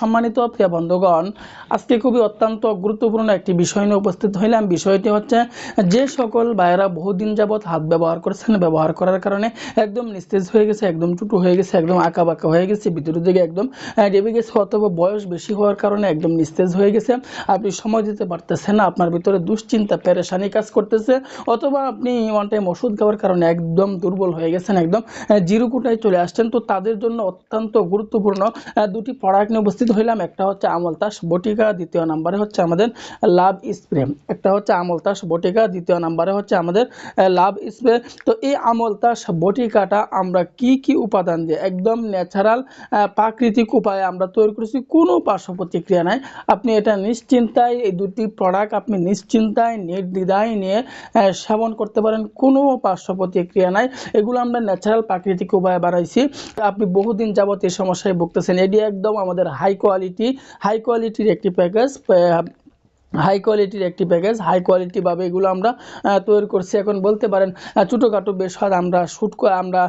সম্মানিত প্রিয় বন্ধুগণ, আজকে খুবই অত্যন্ত গুরুত্বপূর্ণ একটি বিষয় নিয়ে উপস্থিত হইলাম। বিষয়টি হচ্ছে যে সকল ভাইয়েরা বহুদিন যাবৎ হাত ব্যবহার করছেন, ব্যবহার করার কারণে একদম নিস্তেজ হয়ে গেছে, একদম চুটু হয়ে গেছে, একদম আঁকা বাঁকা হয়ে গেছে, ভিতরের দিকে একদম ডেবে গেছে, অথবা বয়স বেশি হওয়ার কারণে একদম নিস্তেজ হয়ে গেছে, আপনি সময় দিতে পারতেছেন না, আপনার ভিতরে দুশ্চিন্তা পেরেশানি কাজ করতেছে, অথবা আপনি ওয়ান টাইম ওষুধ খাওয়ার কারণে একদম দুর্বল হয়ে গেছেন, একদম জিরো কোটায় চলে আসছেন। তো তাদের জন্য অত্যন্ত গুরুত্বপূর্ণ দুটি প্রোডাক্ট নিয়ে উপস্থিত হইলাম। একটা হচ্ছে আমলতাস বটিকা, দ্বিতীয় নম্বরে হচ্ছে আমাদের লাভ স্প্রে। একটা হচ্ছে আমলতাস বটিকা, দ্বিতীয় নম্বরে হচ্ছে আমাদের লাভ স্প্রে। তো এই আমলতাস বটিকাটা আমরা কি কি উপাদান দিয়ে একদম ন্যাচারাল প্রাকৃতিক উপায়ে আমরা তৈরি করেছি, কোনো পার্শ্ব প্রতিক্রিয়া নাই। আপনি এটা নিশ্চিন্তায়, এই দুটি প্রোডাক্ট আপনি নিশ্চিন্তায় নির্দ্বিধায় নিয়ে সেবন করতে পারেন, কোনো পার্শ্ব প্রতিক্রিয়া নাই। এগুলো আমরা ন্যাচারাল প্রাকৃতিক উপায়ে বানাইছি। আপনি বহুদিন যাবত এই সমস্যায় ভুগতেছেন, এটি একদম আমাদের হাই কোয়ালিটির একটি প্যাকেজ, হাই কোয়ালিটিভাবে এগুলো আমরা তৈরি করছি। এখন বলতে পারেন ছোটোখাটো বেশহাদ আমরা আমরা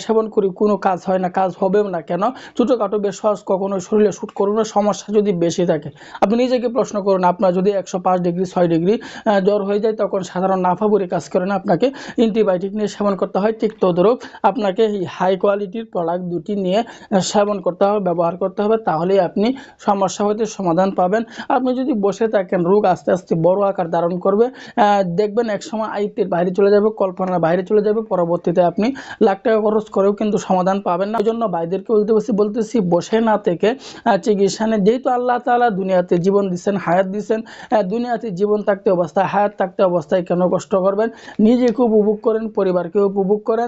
সেবন করি, কোনো কাজ হয় না, কাজ হবেও না। কেন? ছোটোখাটো বেশহাদ কখনো শরীরে শ্যুট করুন না। সমস্যা যদি বেশি থাকে আপনি নিজেকে প্রশ্ন করুন, আপনার যদি 105 ডিগ্রি 6 ডিগ্রি জ্বর হয়ে যায়, তখন সাধারণ নাফাবুরি কাজ করে না, আপনাকে অ্যান্টিবায়োটিক নিয়ে সেবন করতে হয়। ঠিক তদ্রূপ আপনাকে এই হাই কোয়ালিটির প্রোডাক্ট দুটি নিয়ে সেবন করতে হবে, ব্যবহার করতে হবে, তাহলেই আপনি সমস্যা হতে সমাধান পাবেন। আপনি যদি বসে থাকেন, রোগ আস্তে আস্তে বড় আকার ধারণ করবে, দেখবেন একসময় আয়ত্তের বাইরে চলে যাবে, কল্পনার বাইরে চলে যাবে, পরবর্তীতে আপনি লাখ টাকা খরচ করেও কিন্তু সমাধান পাবেন না। ওই জন্য ভাইদেরকে বলতেছি বসে না থেকে চিকিৎসা নেন। যেহেতু আল্লাহ তাআলা দুনিয়াতে জীবন দিচ্ছেন, হায়াত দিচ্ছেন, দুনিয়াতে জীবন থাকতে অবস্থায়, হায়াত থাকতে অবস্থায় কেন কষ্ট করবেন? নিজেকে উপভোগ করেন, পরিবারকে উপভোগ করেন।